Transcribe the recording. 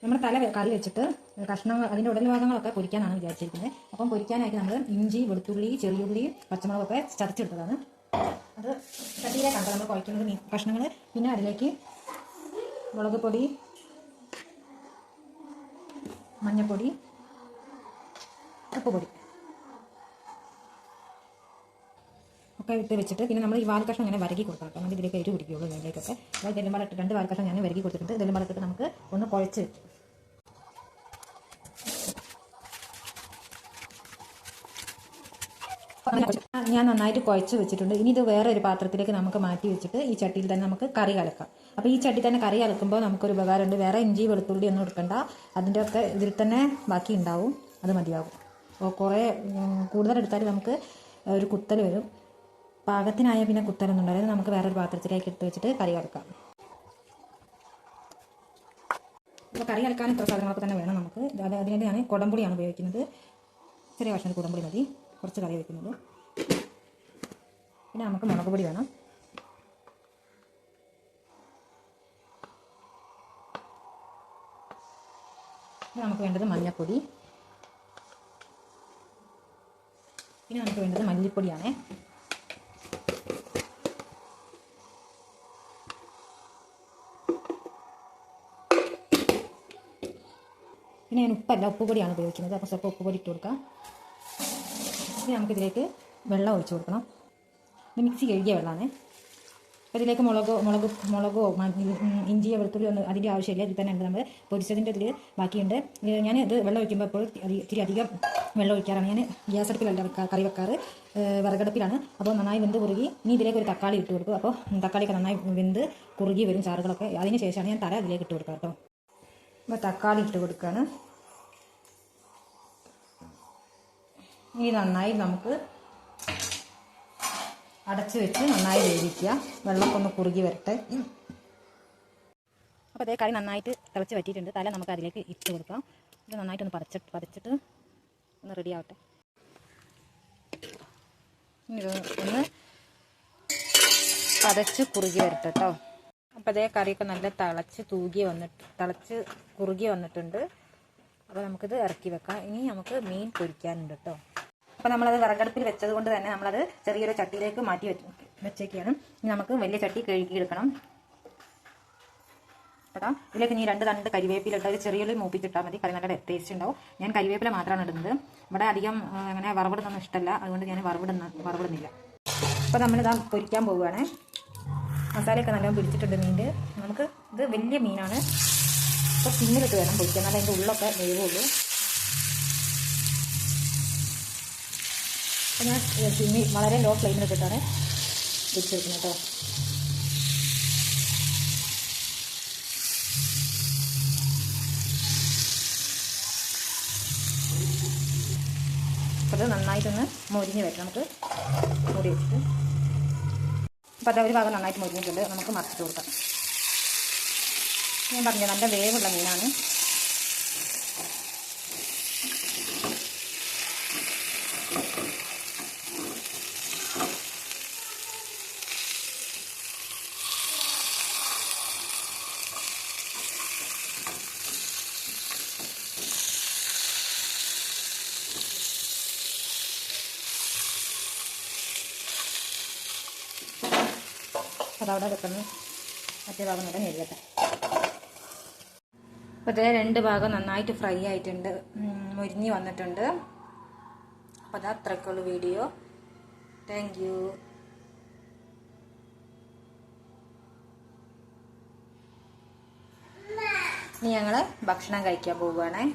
നമ്മുടെ തല കറി വെച്ചിട്ട് കഷ്ണം അതിൻ്റെ ഉടൽ ഭാഗങ്ങളൊക്കെ പൊരിക്കാനാണ് വിചാരിച്ചിരിക്കുന്നത്. അപ്പം പൊരിക്കാനായിട്ട് നമ്മൾ ഇഞ്ചി, വെളുത്തുള്ളി, ചെറിയുള്ളി, പച്ചമുളകൊക്കെ ചതച്ചെടുത്തതാണ്. അത് ചട്ടിയിലേക്കാണ് നമ്മൾ കുഴക്കുന്നത് കഷ്ണങ്ങൾ. പിന്നെ അതിലേക്ക് മുളക് പൊടി, മഞ്ഞൾപ്പൊടി, ഉപ്പുപൊടി ഒക്കെ ഇട്ട് വെച്ചിട്ട് പിന്നെ നമ്മൾ ഈ വാൽ കഷ്ണം ഇങ്ങനെ വരകി കൊടുക്കാം കേട്ടോ. നമുക്ക് ഇതിലേക്ക് എരിവ് പിടിക്കുകയുള്ളൂ. ഇതിലേക്കൊക്കെ അപ്പോൾ ഇതെല്ലാം പാടിട്ട് 2 വാൽ കഷ്ണം ഞാൻ വരകി കൊടുത്തിട്ടുണ്ട്. ഇതെല്ലാം പാടിട്ട് നമുക്ക് ഒന്ന് കുഴച്ച് ഞാൻ നന്നായിട്ട് കുഴച്ച് വെച്ചിട്ടുണ്ട്. ഇനി ഇത് വേറെ ഒരു പാത്രത്തിലേക്ക് നമുക്ക് മാറ്റി വെച്ചിട്ട് ഈ ചട്ടിയിൽ തന്നെ നമുക്ക് കറി കലക്കാം. അപ്പോൾ ഈ ചട്ടി തന്നെ കറി കലക്കുമ്പോൾ നമുക്കൊരു ഉപകാരമുണ്ട്. വേറെ ഇഞ്ചി വെളുത്തുള്ളി ഒന്നും എടുക്കണ്ട. അതിൻ്റെ ഒക്കെ ഇതിൽ തന്നെ ബാക്കി ഉണ്ടാവും. അത് മതിയാകും. അപ്പോൾ കുറേ കൂടുതലെടുത്താൽ നമുക്ക് ഒരു കുത്തൽ വരും. പാകത്തിനായ പിന്നെ കുത്തലൊന്നും ഉണ്ടാവില്ല. നമുക്ക് വേറൊരു പാത്രത്തിലേക്ക് എടുത്ത് വെച്ചിട്ട് കറി കലക്കാം. അപ്പോൾ കറി കലക്കാൻ ഇത്ര സാധനങ്ങളൊക്കെ തന്നെ വേണം നമുക്ക്. അതിനായിട്ട് ഞാൻ കുടംപുളിയാണ് ഉപയോഗിക്കുന്നത്. ചെറിയ കഷ്ണം കുടംപുളി മതി. കുറച്ച് കറി വയ്ക്കുന്നുള്ളൂ. പിന്നെ നമുക്ക് മുളക് പൊടി വേണം. പിന്നെ നമുക്ക് വേണ്ടത് മഞ്ഞൾപ്പൊടി. പിന്നെ നമുക്ക് വേണ്ടത് മല്ലിപ്പൊടിയാണ്. പിന്നെ ഞാൻ ഉപ്പുപൊടിയാണ് ഉപയോഗിക്കുന്നത്. അപ്പോൾ സ്വല്പം ഉപ്പുപൊടി ഇട്ട് കൊടുക്കാം. ഇനി നമുക്കിതിലേക്ക് വെള്ളം ഒഴിച്ച് കൊടുക്കണം. ഇത് മിക്സി കഴുകിയ വെള്ളമാണ്. അപ്പോൾ ഇതിലേക്ക് മുളകോ ഇഞ്ചിയോ വെളുത്തുള്ളിയോ ഒന്നും അതിൻ്റെ ആവശ്യമില്ല. ഇതിൽ തന്നെ ഉണ്ട്. നമ്മൾ പൊരിച്ചതിൻ്റെ ഇതിൽ ബാക്കിയുണ്ട്. ഞാൻ ഇത് വെള്ളം ഒഴിക്കുമ്പോൾ എപ്പോഴും ഇത്തിരി അധികം വെള്ളം ഒഴിക്കാറാണ്. ഞാൻ ഗ്യാസ് അടുപ്പിലല്ല കറി വെക്കാറ്, വിറകടുപ്പിലാണ്. അപ്പോൾ നന്നായി വെന്ത് കുറുകി ഇനി ഇതിലേക്ക് ഒരു തക്കാളി ഇട്ട് കൊടുക്കും. അപ്പോൾ തക്കാളിയൊക്കെ നന്നായി വെന്ത് കുറുകി വരും ചാറുകളൊക്കെ. അതിന് ശേഷമാണ് ഞാൻ തല അതിലേക്ക് ഇട്ട് കൊടുക്കുക കേട്ടോ. അപ്പോൾ തക്കാളി ഇട്ട് കൊടുക്കുകയാണ്. ഇനി നന്നായി നമുക്ക് അടച്ച് വെച്ച് നന്നായി വേവിക്കുക. വെള്ളമൊക്കെ ഒന്ന് കുറുകി വരട്ടെ. അപ്പോൾ അതേ കറി നന്നായിട്ട് തിളച്ച് വറ്റിയിട്ടുണ്ട്. തല നമുക്ക് അതിലേക്ക് ഇട്ട് കൊടുക്കാം. ഇത് നന്നായിട്ടൊന്ന് പതച്ചിട്ട് ഒന്ന് റെഡി ആവട്ടെ. ഇത് ഒന്ന് പതച്ച് കുറുകി വരട്ടെ കേട്ടോ. അപ്പോൾ അതേ കറിയൊക്കെ നല്ല തിളച്ച് കുറുകി വന്നിട്ടുണ്ട്. അപ്പോൾ നമുക്കിത് ഇറക്കി വെക്കാം. ഇനി നമുക്ക് മീൻ പൊരിക്കാനുണ്ട് കേട്ടോ. അപ്പോൾ നമ്മളത് വിറകടുപ്പിൽ വെച്ചത് കൊണ്ട് തന്നെ നമ്മളത് ചെറിയൊരു ചട്ടിയിലേക്ക് മാറ്റി വെച്ചേക്കാണ്. ഇനി നമുക്ക് വലിയ ചട്ടി കഴുകിയെടുക്കണം കേട്ടോ. ഇതിലേക്ക് ഇനി 2 തണ്ട് കരിവേപ്പില ഇട്ട് ഒരു ചെറിയുള്ളി മൂപ്പിച്ചിട്ടാൽ മതി. കറി നല്ല ടേസ്റ്റ് ഉണ്ടാവും. ഞാൻ കരിവേപ്പില മാത്രമാണ് ഇടുന്നത്. ഇവിടെ അധികം അങ്ങനെ വറവിടുന്നൊന്നും ഇഷ്ടമല്ല. അതുകൊണ്ട് ഞാൻ വറവിടുന്നില്ല. അപ്പോൾ നമ്മളിതാ പൊരിക്കാൻ പോവുകയാണ്. മസാലയൊക്കെ നല്ലോണം പിടിച്ചിട്ടുണ്ട് മീനിൽ. നമുക്ക് ഇത് വലിയ മീനാണ്. അപ്പോൾ സിമ്മിലിട്ട് വേണം പൊരിക്കാൻ. നല്ല അതിൻ്റെ ഉള്ളൊക്കെ വേവുള്ളൂ. അപ്പോൾ ഞാൻ സിമ്മി വളരെ ലോ ഫ്ലെയിമിലിട്ടിട്ടാണ് പൊരിച്ചെടുക്കുന്നത് കേട്ടോ. അപ്പോൾ അത് നന്നായിട്ടൊന്ന് മൊരിഞ്ഞ് വരും. നമുക്ക് മൂടി വെച്ചിട്ട് അപ്പോൾ അത് ഒരു ഭാഗം നന്നായിട്ട് മൊരിഞ്ഞിട്ടുണ്ട്. നമുക്ക് മറിച്ചിട്ട് കൊടുക്കാം. ഞാൻ പറഞ്ഞത് നല്ല വേവുള്ള മീനാണ്. അതവിടെ വെക്കുന്നു. മറ്റേ ഭാഗം കൂടെ നേരിടട്ടെ. അപ്പോൾ അതേ 2 ഭാഗം നന്നായിട്ട് ഫ്രൈ ആയിട്ടുണ്ട്, മൊരിഞ്ഞ് വന്നിട്ടുണ്ട്. അപ്പോൾ അത് അത്രയ്ക്കുള്ള വീഡിയോ. Thank you. ഇനി ഞങ്ങൾ ഭക്ഷണം കഴിക്കാൻ പോവുകയാണേ.